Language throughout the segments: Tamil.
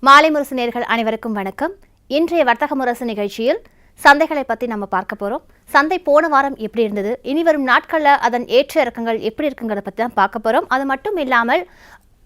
மாலைமுரசு நேயர்கள் அனைவருக்கும் வணக்கம். இன்றைய வர்த்தக முரசு நிகழ்ச்சியில் சந்தைகளை பற்றி நம்ம பார்க்க போகிறோம். சந்தை போன வாரம் எப்படி இருந்தது, இனி வரும் நாட்களில் அதன் ஏற்ற இறக்கங்கள் எப்படி இருக்குங்கிறத பற்றி தான் பார்க்க போகிறோம். அது மட்டும் இல்லாமல்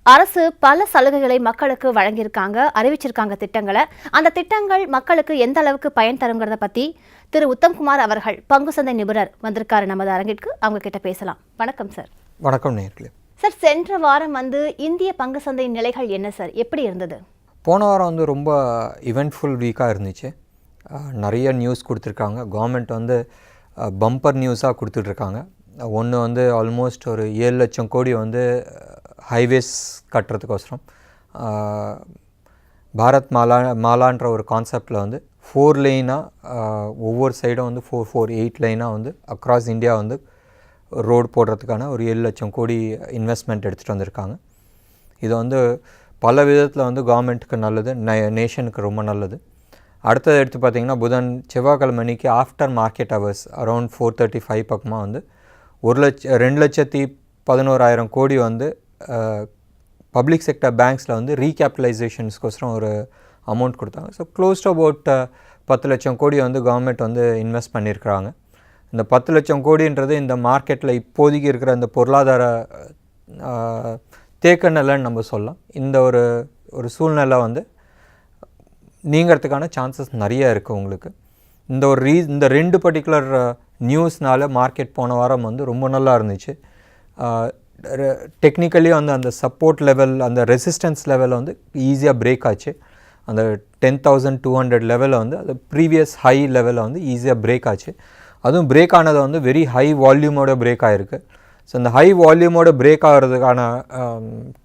அரசு பல சலுகைகளை மக்களுக்கு வழங்கியிருக்காங்க, அறிவிச்சிருக்காங்க திட்டங்களை. அந்த திட்டங்கள் மக்களுக்கு எந்த அளவுக்கு பயன் தருங்கிறத பற்றி திரு உத்தம்குமார் அவர்கள் பங்கு சந்தை நிபுணர் வந்திருக்காரு நமது அரங்கிற்கு. அவங்க கிட்ட பேசலாம். வணக்கம் சார். வணக்கம் நேயர்களே. சார், சென்ற வாரம் இந்திய பங்கு சந்தை நிலைகள் என்ன சார், எப்படி இருந்தது? போன வாரம் ரொம்ப இவெண்ட்ஃபுல் வீக்காக இருந்துச்சு. நிறைய நியூஸ் கொடுத்துருக்காங்க. கவர்மெண்ட் பம்பர் நியூஸாக கொடுத்துட்ருக்காங்க. ஒன்று ஆல்மோஸ்ட் ஒரு 7 லட்சம் கோடி ஹைவேஸ் கட்டுறதுக்கோசரம் பாரத் மாலான்ற ஒரு கான்செப்டில் 4 லைனாக ஒவ்வொரு சைடும் 8 லைனாக அக்ராஸ் இந்தியா ரோடு போடுறதுக்கான ஒரு 7 லட்சம் கோடி இன்வெஸ்ட்மெண்ட் எடுத்துகிட்டு வந்திருக்காங்க. இது பல விதத்தில் கவர்மெண்ட்டுக்கு நல்லது, நேஷனுக்கு ரொம்ப நல்லது. அடுத்தது எடுத்து பார்த்திங்கன்னா செவ்வாய்க்கிழமைக்கு ஆஃப்டர் மார்க்கெட் ஹவர்ஸ் அரௌண்ட் 4:35 பக்கமாக 2,11,000 கோடி பப்ளிக் செக்டர் பேங்க்ஸில் ரீகேபிட்டலைசேஷன்ஸ்க்கோசரம் ஒரு அமௌண்ட் கொடுத்தாங்க. ஸோ க்ளோஸ் டு அபவுட் 10 லட்சம் கோடி கவர்மெண்ட் இன்வெஸ்ட் பண்ணியிருக்கிறாங்க. இந்த 10 லட்சம் கோடின்றது இந்த மார்க்கெட்டில் இப்போதைக்கு இருக்கிற இந்த பொருளாதார தேக்க நிலைன்னு நம்ம சொல்லலாம். இந்த ஒரு சூழ்நிலை நீங்கிறதுக்கான சான்சஸ் நிறைய இருக்குது உங்களுக்கு. இந்த 2 பர்டிகுலர் நியூஸ்னால் மார்க்கெட் போன வாரம் ரொம்ப நல்லா இருந்துச்சு. டெக்னிக்கலி அந்த சப்போர்ட் லெவல், அந்த ரெசிஸ்டன்ஸ் லெவல் ஈஸியாக பிரேக் ஆச்சு. அந்த 10,200 லெவலில் அது ப்ரீவியஸ் ஹை லெவலில் ஈஸியாக பிரேக் ஆச்சு. அதுவும் பிரேக் ஆனது வெரி ஹை வால்யூமோட பிரேக் ஆகிருக்கு. ஸோ இந்த ஹை வால்யூமோட பிரேக் ஆகிறதுக்கான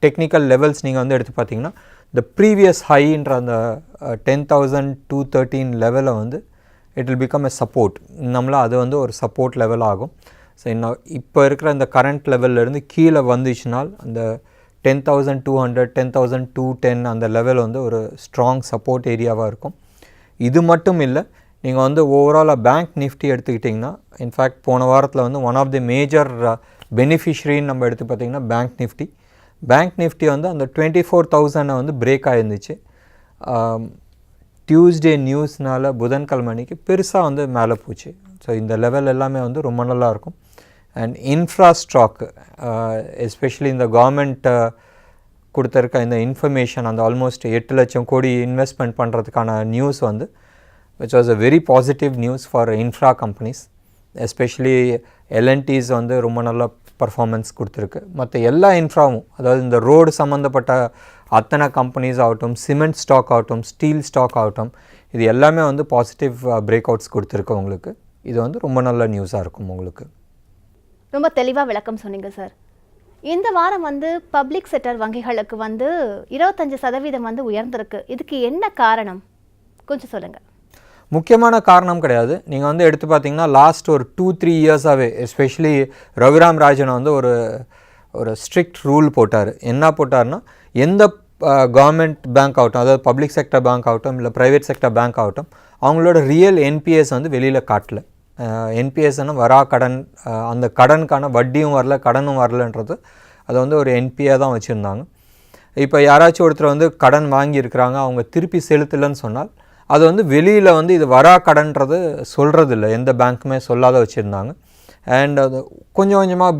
டெக்னிக்கல் லெவல்ஸ் நீங்கள் எடுத்து பார்த்தீங்கன்னா இந்த ப்ரீவியஸ் ஹைன்ற அந்த 10,213 லெவலில் it will become a support. நம்மளால் அது ஒரு சப்போர்ட் லெவல் ஆகும். ஸோ இன்னும் இப்போ இருக்கிற இந்த கரண்ட் லெவல்லேருந்து கீழே வந்துச்சுனால் அந்த 10,200 10,210 அந்த லெவல் ஒரு ஸ்ட்ராங் சப்போர்ட் ஏரியாவாக இருக்கும். இது மட்டும் இல்லை, நீங்கள் ஓவராலாக பேங்க் நிஃப்டி எடுத்துக்கிட்டிங்கன்னா, இன்ஃபேக்ட் போன வாரத்தில் ஒன் ஆஃப் தி மேஜர் பெனிஃபிஷரின்னு நம்ம எடுத்து பார்த்திங்கன்னா பேங்க் நிஃப்டி அந்த 24,000 பிரேக் ஆகிருந்துச்சு. டியூஸ்டே நியூஸ்னால் புதன்கிழமைக்கு பெருசாக மேலே போச்சு. ஸோ இந்த லெவல் எல்லாமே ரொம்ப நல்லாயிருக்கும். அண்ட் இன்ஃப்ரா ஸ்டாக்கு எஸ்பெஷலி இந்த கவர்மெண்ட் கொடுத்துருக்க இந்த இன்ஃபர்மேஷன் அந்த ஆல்மோஸ்ட் 8 லட்சம் கோடி இன்வெஸ்ட்மெண்ட் பண்ணுறதுக்கான news which was a very positive news for infra companies. Especially LNT's ரொம்ப நல்ல பர்ஃபார்மன்ஸ் கொடுத்துருக்கு. மற்ற எல்லா இன்ஃப்ராவும், அதாவது இந்த ரோடு சம்மந்தப்பட்ட அத்தனை கம்பெனிஸ் ஆகட்டும், சிமெண்ட் ஸ்டாக் ஆகட்டும், ஸ்டீல் ஸ்டாக் ஆகட்டும், இது எல்லாமே பாசிட்டிவ் பிரேக் அவுட்ஸ் கொடுத்துருக்கு உங்களுக்கு. இது ரொம்ப நல்ல நியூஸாக இருக்கும் உங்களுக்கு. ரொம்ப தெளிவாக விளக்கம் சொன்னீங்க சார். இந்த வாரம் பப்ளிக் செக்டர் வங்கிகளுக்கு 25% உயர்ந்திருக்கு. இதுக்கு என்ன காரணம் கொஞ்சம் சொல்லுங்கள். முக்கியமான காரணம் கிடையாது. நீங்கள் எடுத்து பார்த்தீங்கன்னா லாஸ்ட் ஒரு 2-3 இயர்ஸாகவே எஸ்பெஷலி ரகுராம் ராஜன் ஒரு ஸ்ட்ரிக்ட் ரூல் போட்டார். என்ன போட்டார்னா, எந்த கவர்மெண்ட் பேங்க் ஆகட்டும், அதாவது பப்ளிக் செக்டர் பேங்க் ஆகட்டும் இல்லை ப்ரைவேட் செக்டர் பேங்க் ஆகட்டும், அவங்களோட ரியல் என்பிஎஸ் வெளியில் காட்டல. என்பிஎஸ்ன்னு வரா கடன், அந்த கடனுக்கான வட்டியும் வரல, கடனும் வரலன்றது அதை ஒரு என்பியாக தான் வச்சுருந்தாங்க. இப்போ யாராச்சும் ஒருத்தர் கடன் வாங்கியிருக்கிறாங்க, அவங்க திருப்பி செலுத்தலைன்னு சொன்னால் அது வெளியில் இது வரா கடன்றது சொல்கிறதில்ல, எந்த பேங்க்குமே சொல்லாத வச்சுருந்தாங்க. அண்ட் அது கொஞ்சம் கொஞ்சமாக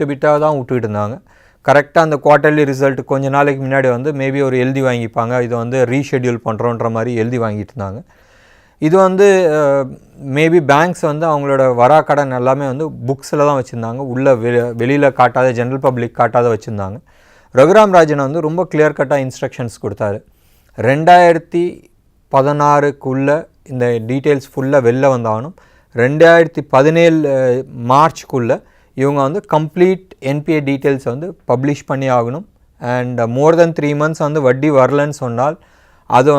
பிட்டாக தான் விட்டுக்கிட்டு இருந்தாங்க. கரெக்டாக அந்த குவார்ட்டர்லி ரிசல்ட் கொஞ்சம் நாளைக்கு முன்னாடி மேபி ஒரு எழுதி வாங்கிப்பாங்க, இது ரீஷெட்யூல் பண்ணுறோன்ற மாதிரி எழுதி வாங்கிட்டு இருந்தாங்க. இது மேபி பேங்க்ஸ் அவங்களோட வரா கடன் எல்லாமே புக்ஸில் தான் வச்சுருந்தாங்க, உள்ளே வெளியில் காட்டாத, ஜென்ரல் பப்ளிக் காட்டாத வச்சுருந்தாங்க. ரகுராம் ராஜன் ரொம்ப கிளியர் கட்டாக இன்ஸ்ட்ரக்ஷன்ஸ் கொடுத்தாரு. 2016 இந்த டீட்டெயில்ஸ் ஃபுல்லாக வெளில வந்தாகணும். 2017 மார்ச்சுக்குள்ளே இவங்க கம்ப்ளீட் என்பிஏ டீட்டெயில்ஸ் பப்ளிஷ் பண்ணி ஆகணும். அண்ட் மோர் தென் 3 months வட்டி வரலன்னு சொன்னால் அதை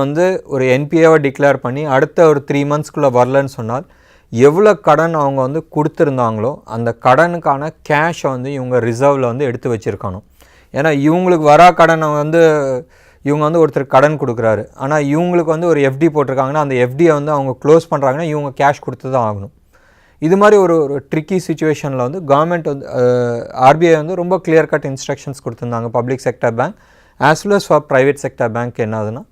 ஒரு என்பிஏவை டிக்ளேர் பண்ணி அடுத்த ஒரு 3 monthsக்குள்ளே வரலன்னு சொன்னால் எவ்வளோ கடன் அவங்க கொடுத்துருந்தாங்களோ அந்த கடனுக்கான கேஷை இவங்க ரிசர்வில் எடுத்து வச்சுருக்கணும். ஏன்னா இவங்களுக்கு வரா கடனை இவங்க ஒருத்தர் கடன் கொடுக்குறாரு, ஆனால் இவங்களுக்கு ஒரு எஃப்டி போட்டிருக்காங்கன்னா அந்த எஃப்டியை அவங்க க்ளோஸ் பண்ணுறாங்கன்னா இவங்க கேஷ் கொடுத்து தான் ஆகணும். இது மாதிரி ஒரு ட்ரிக்கி சிச்சுவேஷனில் கவர்மெண்ட் ஆர்பிஐ ரொம்ப கிளியர் கட் இன்ஸ்ட்ரக்ஷன்ஸ் கொடுத்துருந்தாங்க public sector bank as well as for private sector bank. என்னதுன்னா,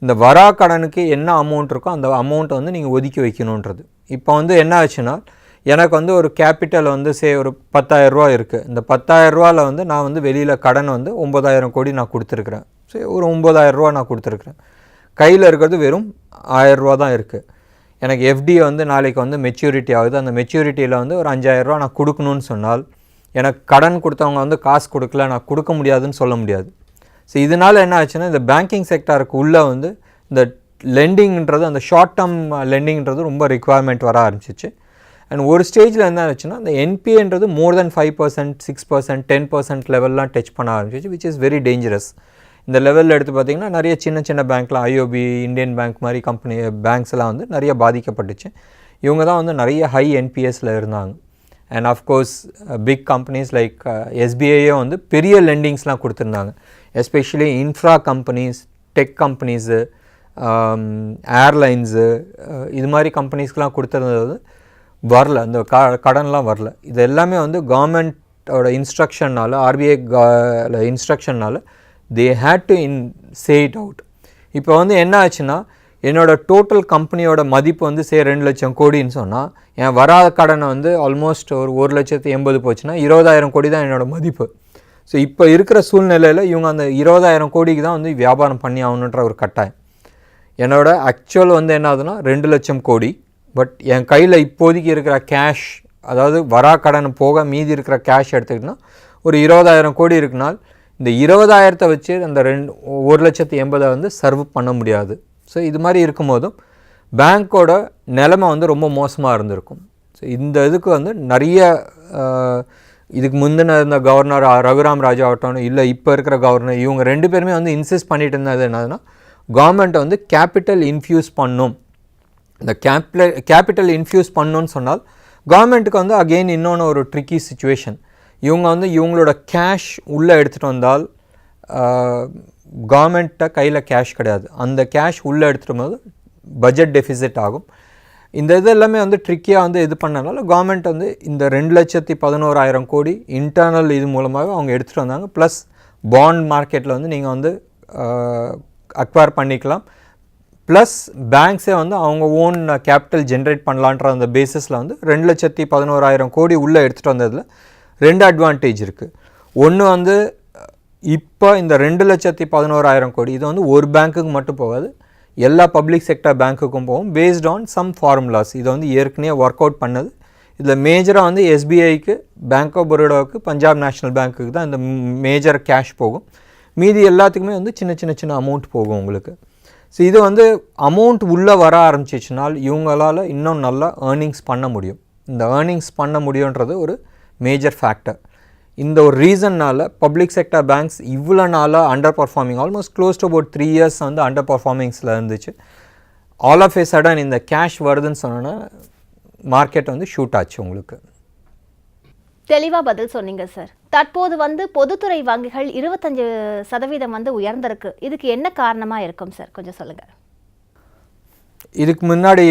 இந்த வரா கடனுக்கு என்ன அமௌண்ட் இருக்கோ அந்த அமௌண்ட்டை வந்து நீங்கள் ஒதுக்கி வைக்கணுன்றது. இப்போ வந்து என்ன ஆச்சுன்னா, எனக்கு வந்து ஒரு கேபிட்டல் வந்து ஒரு 10,000 ரூபா இருக்குது. இந்த 10,000 ரூபாவில் வந்து நான் வந்து வெளியில் கடன் வந்து 9,000 கோடி நான் கொடுத்துருக்குறேன். ஒரு 9,000 ரூபா நான் கொடுத்துருக்குறேன். கையில் இருக்கிறது வெறும் 1000 ரூபா தான் இருக்குது. எனக்கு எஃப்டி வந்து நாளைக்கு வந்து மெச்சூரிட்டி ஆகுது. அந்த மெச்சூரிட்டியில் வந்து ஒரு 5,000 ரூபா நான் கொடுக்கணும்னு சொன்னால், எனக்கு கடன் கொடுத்தவங்க வந்து காசு கொடுக்கல, நான் கொடுக்க முடியாதுன்னு சொல்ல முடியாது. ஸோ இதனால் என்ன ஆச்சுன்னா, இந்த பேங்கிங் செக்டாருக்கு உள்ளே வந்து இந்த லெண்டிங்கிறது, அந்த ஷார்ட் டேர்ம் லெண்டிங்கிறது ரொம்ப ரிக்குவயர்மெண்ட் வர ஆரம்பிச்சிச்சு. அண்ட் ஒரு ஸ்டேஜில் என்ன ஆச்சுன்னா, இந்த என்பிஏன்றது மோர் தென் 5%, 6%, 10% லெவல்லாம் டச் பண்ண ஆரம்பிச்சிச்சு, விச் இஸ் வெரி டேஞ்சரஸ். இந்த லெவலில் எடுத்து பார்த்திங்கன்னா நிறைய சின்ன சின்ன பேங்க்லாம், ஐஓபி, இந்தியன் பேங்க் மாதிரி பேங்க்ஸ் எல்லாம் வந்து நிறைய பாதிக்கப்பட்டுச்சு. இவங்க தான் வந்து நிறைய ஹை என்பிஎஸில் இருந்தாங்க. And of course big companies like எஸ்பிஐயே வந்து பெரிய லெண்டிங்ஸ்லாம் கொடுத்துருந்தாங்க. Especially infra companies, tech companies, airlines, இது மாதிரி கம்பெனிஸ்க்கெலாம் கொடுத்துருந்தது வந்து வரல, அந்த கடன்லாம் வரல. இது எல்லாமே வந்து கவர்மெண்ட்டோட இன்ஸ்ட்ரக்ஷன்னால், RBI இன்ஸ்ட்ரக்ஷன்னால் they had to say it out. இப்போ வந்து என்ன ஆச்சுன்னா, என்னோடய டோட்டல் கம்பெனியோட மதிப்பு வந்து 2 லட்சம் கோடின்னு சொன்னால், என் வராத கடனை வந்து ஆல்மோஸ்ட் ஒரு 1,80,000 போச்சுன்னா 20,000 கோடி தான் என்னோடய மதிப்பு. ஸோ இப்போ இருக்கிற சூழ்நிலையில் இவங்க அந்த 20,000 கோடிக்கு தான் வந்து வியாபாரம் பண்ணி ஆகணுன்ற ஒரு கட்டாயம். என்னோட ஆக்சுவல் வந்து என்ன ஆகுதுன்னா 2 லட்சம் கோடி. பட் என் கையில் இப்போதைக்கு இருக்கிற கேஷ், அதாவது வரா கடன் போக மீதி இருக்கிற கேஷ் எடுத்துக்கிட்டோன்னா ஒரு 20,000 கோடி இருக்குனால், இந்த 20,000 வச்சு அந்த 1,80,000 வந்து சர்வ் பண்ண முடியாது. ஸோ இது மாதிரி இருக்கும்போதும் பேங்க்கோட நிலைமை வந்து ரொம்ப மோசமாக இருந்திருக்கும். ஸோ இந்த இதுக்கு வந்து நிறைய இதுக்கு முந்தின இருந்த கவர்னர் ரகுராம் ராஜா ஆகட்டும், இல்லை இப்போ இருக்கிற கவர்னர், இவங்க 2 பேருமே வந்து இன்சிஸ்ட் பண்ணிட்டு இருந்தது என்னதுன்னா, கவர்மெண்ட்டை வந்து கேபிட்டல் இன்ஃப்யூஸ் பண்ணும். இந்த கேபிட்டல் இன்ஃப்யூஸ் பண்ணணும்னு சொன்னால் கவர்மெண்ட்டுக்கு வந்து அகெயின் இன்னொன்று ஒரு ட்ரிக்கி சிச்சுவேஷன். இவங்க வந்து இவங்களோட கேஷ் உள்ளே எடுத்துகிட்டு வந்தால் கவர்மெண்ட்டை கையில் கேஷ் கிடையாது. அந்த கேஷ் உள்ளே எடுத்துகிட்டு போது பட்ஜெட் டெஃபிசிட் ஆகும். இந்த இது எல்லாமே வந்து ட்ரிக்கியாக வந்து இது பண்ணனால கவர்மெண்ட் வந்து இந்த 2,11,000 கோடி இன்டர்னல் இது மூலமாக அவங்க எடுத்துகிட்டு வந்தாங்க. ப்ளஸ் பாண்ட் மார்க்கெட்டில் வந்து நீங்கள் வந்து அக்வயர் பண்ணிக்கலாம். ப்ளஸ் பேங்க்ஸே வந்து அவங்க ஓன் கேபிட்டல் ஜென்ரேட் பண்ணலான்ற அந்த பேசிஸில் வந்து 2,11,000 கோடி உள்ளே எடுத்துகிட்டு வந்ததில் 2 அட்வான்டேஜ் இருக்குது. ஒன்று வந்து இப்போ இந்த 2,11,000 கோடி இது வந்து ஒரு பேங்க்குக்கு மட்டும் போகாது, எல்லா பப்ளிக் செக்டர் பேங்க்குக்கும் போகும், பேஸ்ட் ஆன் சம் ஃபார்முலாஸ். இதை வந்து ஏற்கனவே ஒர்க் அவுட் பண்ணது. இதில் மேஜராக வந்து எஸ்பிஐக்கு, பேங்க் ஆஃப் பரோடாவுக்கு, பஞ்சாப் நேஷ்னல் பேங்க்குக்கு தான் இந்த மேஜர் கேஷ் போகும். மீதி எல்லாத்துக்குமே வந்து சின்ன அமௌண்ட் போகும் உங்களுக்கு. ஸோ இது வந்து அமௌண்ட் உள்ளே வர ஆரம்பிச்சிச்சுனால் இவங்களால் இன்னும் நல்லா ஏர்னிங்ஸ் பண்ண முடியும். இந்த ஏர்னிங்ஸ் பண்ண முடியுன்றது ஒரு மேஜர் ஃபேக்டர். இந்த ஒரு ரீசன்னால் பப்ளிக் செக்டர் பேங்க்ஸ் இவ்வளோ நாளாக under performing, almost close to about 3 years வந்து அண்டர் பர்ஃபார்மிங்ஸில் இருந்துச்சு. ஆல் ஆஃப் ஏ சடன் இந்த கேஷ் வருதுன்னு சொன்னோன்னா மார்க்கெட் வந்து ஷூட் ஆச்சு. உங்களுக்கு தெளிவாக பதில் சொன்னீங்க சார். தற்போது வந்து பொதுத்துறை வங்கிகள் 25% வந்து உயர்ந்திருக்கு. இதுக்கு என்ன காரணமாக இருக்கும் சார், கொஞ்சம் சொல்லுங்கள். இதுக்கு முன்னாடி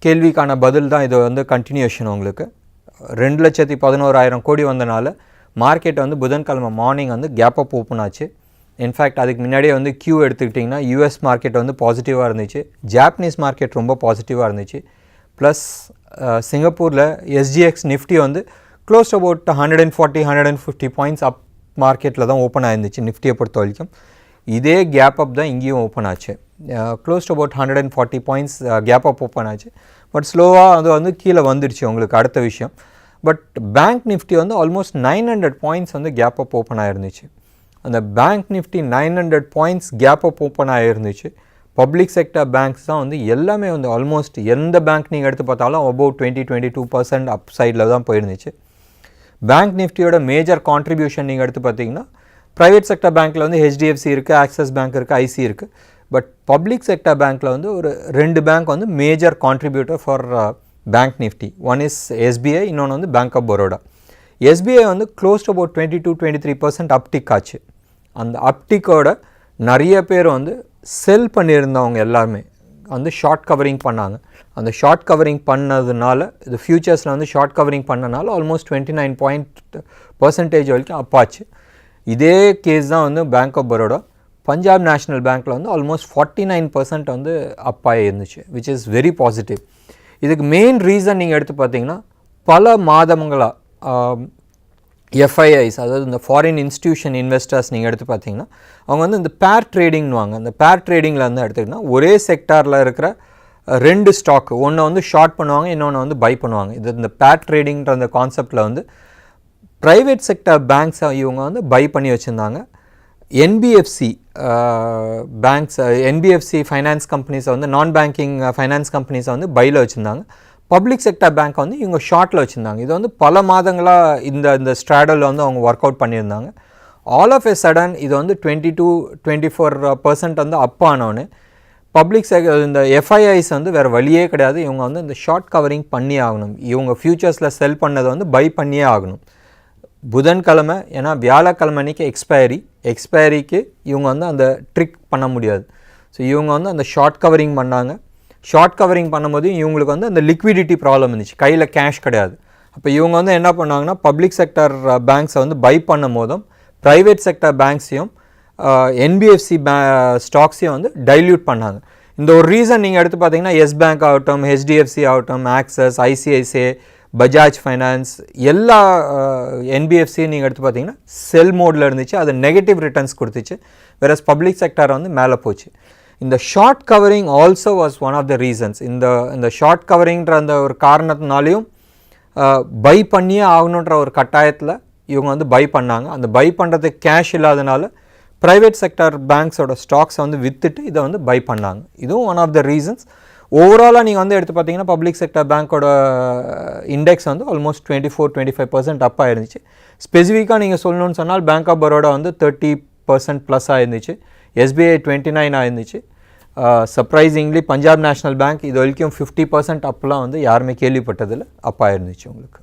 கேள்விக்கான பதில் தான் இது வந்து கண்டினியூஷன். உங்களுக்கு 2,11,000 கோடி வந்தனால மார்க்கெட் வந்து புதன்கிழமை மார்னிங் வந்து கேப் அப் ஓப்பன் ஆச்சு. இன்ஃபேக்ட் அதுக்கு முன்னாடியே வந்து கியூ எடுத்துக்கிட்டிங்கன்னா யூஎஸ் மார்க்கெட் வந்து பாசிட்டிவாக இருந்துச்சு, ஜாப்பனீஸ் மார்க்கெட் ரொம்ப பாசிட்டிவாக இருந்துச்சு. ப்ளஸ் சிங்கப்பூரில் எஸ்ஜிஎக்ஸ் நிஃப்டி வந்து க்ளோஸ் அபவுட் 140-150 பாயிண்ட்ஸ் அப் மார்க்கெட்டில் தான் ஓப்பன் ஆயிருந்துச்சு நிஃப்டியை பொறுத்த வரைக்கும். இதே கேப் அப் தான் இங்கேயும் ஓப்பன் ஆச்சு. Close about 140 points gap up open ஆச்சு. பட் ஸ்லோவாக அது வந்து கீழே வந்துடுச்சு. உங்களுக்கு அடுத்த விஷயம், பட் பேங்க் நிஃப்டி வந்து ஆல்மோஸ்ட் 900 பாயிண்ட்ஸ் வந்து கேப் அப் ஓப்பன் ஆகிருந்துச்சு. அந்த பேங்க் நிஃப்டி 900 பாயிண்ட்ஸ் கேப் அப் ஓப்பன் ஆகிருந்துச்சு. பப்ளிக் செக்டர் பேங்க்ஸ் தான் வந்து எல்லாமே வந்து ஆல்மோஸ்ட் எந்த பேங்க் நீங்கள் எடுத்து பார்த்தாலும் அபவுட் 20-22% அப் சைடில் தான் போயிருந்துச்சு. பேங்க் நிஃப்டியோட மேஜர் கான்ட்ரிபியூஷன் நீங்கள் எடுத்து பார்த்தீங்கன்னா ப்ரைவேட் செக்டர் பேங்க்கில் வந்து ஹெச்டிஎஃப்சி இருக்குது, ஆக்சிஸ் பேங்க் இருக்குது, ஐசி இருக்குது. பட் பப்ளிக் செக்டர் பேங்க்கில் வந்து ஒரு 2 பேங்க் வந்து major contributor for bank Nifty. One is SBI, இன்னொன்று வந்து பேங்க் ஆஃப் பரோடா. எஸ்பிஐ வந்து க்ளோஸ் டு அபவுட் 22-23% அப்டிக் ஆச்சு. அந்த அப்டிக்கோட நிறைய பேர் வந்து செல் பண்ணியிருந்தவங்க எல்லாருமே வந்து ஷார்ட் கவரிங் பண்ணாங்க. அந்த ஷார்ட் கவரிங் பண்ணதுனால இது ஃபியூச்சர்ஸில் வந்து ஷார்ட் கவரிங் பண்ணனால ஆல்மோஸ்ட் 29% வரைக்கும் அப்பாச்சு. இதே கேஸ் தான் வந்து bank of Baroda Punjab national பேங்க்கில் வந்து ஆல்மோஸ்ட் 49% வந்து அப்பாக இருந்துச்சு, விச் இஸ் வெரி பாசிட்டிவ். இதுக்கு மெயின் ரீசன் நீங்கள் எடுத்து பார்த்தீங்கன்னா பல மாதங்களாக எஃப்ஐஐஸ், அதாவது இந்த ஃபாரின் இன்ஸ்டிடியூஷன் இன்வெஸ்டர்ஸ் நீங்கள் எடுத்து பார்த்தீங்கன்னா அவங்க வந்து இந்த பேர் ட்ரேடிங்னுவாங்க. அந்த பேர் ட்ரேடிங்கில் வந்து எடுத்துக்கிட்டிங்கன்னா ஒரே செக்டாரில் இருக்கிற 2 ஸ்டாக்கு, ஒன்று வந்து ஷார்ட் பண்ணுவாங்க, இன்னொன்று வந்து பை பண்ணுவாங்க. இது இந்த பேர் ட்ரேடிங்கிற அந்த கான்செப்டில் வந்து ப்ரைவேட் செக்டர் பேங்க்ஸை இவங்க வந்து பை பண்ணி வச்சுருந்தாங்க. என்பிஎஃப்சி பேங்க்ஸ், என்பிஎஃப்சி ஃபைனான்ஸ் கம்பெனிஸை வந்து நான் பேங்கிங் ஃபைனான்ஸ் கம்பெனிஸை வந்து பையில் வச்சுருந்தாங்க. பப்ளிக் செக்டர் பேங்க் வந்து இவங்க ஷார்ட்டில் வச்சுருந்தாங்க. இது வந்து பல மாதங்களாக இந்த ஸ்ட்ராடலில் வந்து அவங்க ஒர்க் அவுட் பண்ணியிருந்தாங்க. ஆல் ஆஃப் எ சடன் இது வந்து 22-24% வந்து அப் ஆனோன்னு பப்ளிக் இந்த எஃப்ஐஐஸ் வந்து வேறு வழியே கிடையாது, இவங்க வந்து இந்த ஷார்ட் கவரிங் பண்ணி ஆகணும். இவங்க ஃப்யூச்சர்ஸில் செல் பண்ணதை வந்து பை பண்ணியே ஆகணும். புதன்கிழமை, ஏன்னா வியாழக்கிழமை அன்றைக்கி எக்ஸ்பைரிக்கு இவங்க வந்து அந்த ட்ரிக் பண்ண முடியாது. ஸோ இவங்க வந்து அந்த ஷார்ட் கவரிங் பண்ணாங்க. ஷார்ட் கவரிங் பண்ணும்போது இவங்களுக்கு வந்து அந்த லிக்விடிட்டி ப்ராப்ளம் இருந்துச்சு, கையில் கேஷ் கிடையாது. அப்போ இவங்க வந்து என்ன பண்ணாங்கன்னா பப்ளிக் செக்டர் பேங்க்ஸை வந்து பை பண்ணும் போதும் ப்ரைவேட் செக்டர் பேங்க்ஸையும் என்பிஎஃப்சி ஸ்டாக்ஸையும் வந்து டைல்யூட் பண்ணாங்க. இந்த ஒரு ரீசன் நீங்கள் எடுத்து பார்த்தீங்கன்னா எஸ் பேங்க் ஆகட்டும், ஹெச்டிஎஃப்சி ஆகட்டும், ஆக்சஸ், ஐசிஐசிஐ, பஜாஜ் ஃபைனான்ஸ், எல்லா என்பிஎஃப்சியும் நீங்கள் எடுத்து பார்த்தீங்கன்னா செல் மோடில் இருந்துச்சு. அது நெகட்டிவ் ரிட்டர்ன்ஸ் கொடுத்துச்சு, வேறஸ் பப்ளிக் செக்டர் வந்து மேலே போச்சு. இந்த short covering also was one of the reasons. இந்த ஷார்ட் கவரிங்கிற அந்த ஒரு காரணத்தினாலையும் பை பண்ணியே ஆகணுன்ற ஒரு கட்டாயத்தில் இவங்க வந்து பை பண்ணாங்க. அந்த பை பண்ணுறதுக்கு கேஷ் இல்லாதனால ப்ரைவேட் செக்டர் பேங்க்ஸோட ஸ்டாக்ஸை வந்து விற்றுட்டு இதை வந்து பை பண்ணாங்க. இதுவும் ஒன் ஆஃப் த ரீசன்ஸ். ஓவராலாக நீங்கள் வந்து எடுத்து பார்த்தீங்கன்னா பப்ளிக் செக்டர் பேங்க்கோட இண்டெக்ஸ் வந்து ஆல்மோஸ்ட் 24-25% அப் ஆயிருந்துச்சு. ஸ்பெசிஃபிக்காக நீங்கள் சொல்லணும்னு சொன்னால் பேங்க் ஆஃப் பரோடா வந்து 30% ப்ளஸ் ஆயிருந்துச்சு, எஸ்பிஐ 29 ஆயிருந்துச்சு. சர்ப்ரைசிங்லி பஞ்சாப் நேஷ்னல் பேங்க் இது வரைக்கும் 50% அப்பெல்லாம் வந்து யாருமே கேள்விப்பட்டதில் அப்பா இருந்துச்சு. உங்களுக்கு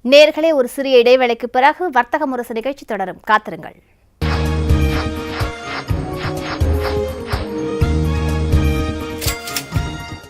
நேர்களே, ஒரு சிறிய இடைவேளைக்கு பிறகு வர்த்தக முரசு நிகழ்ச்சி தொடரும், காத்திருங்கள்.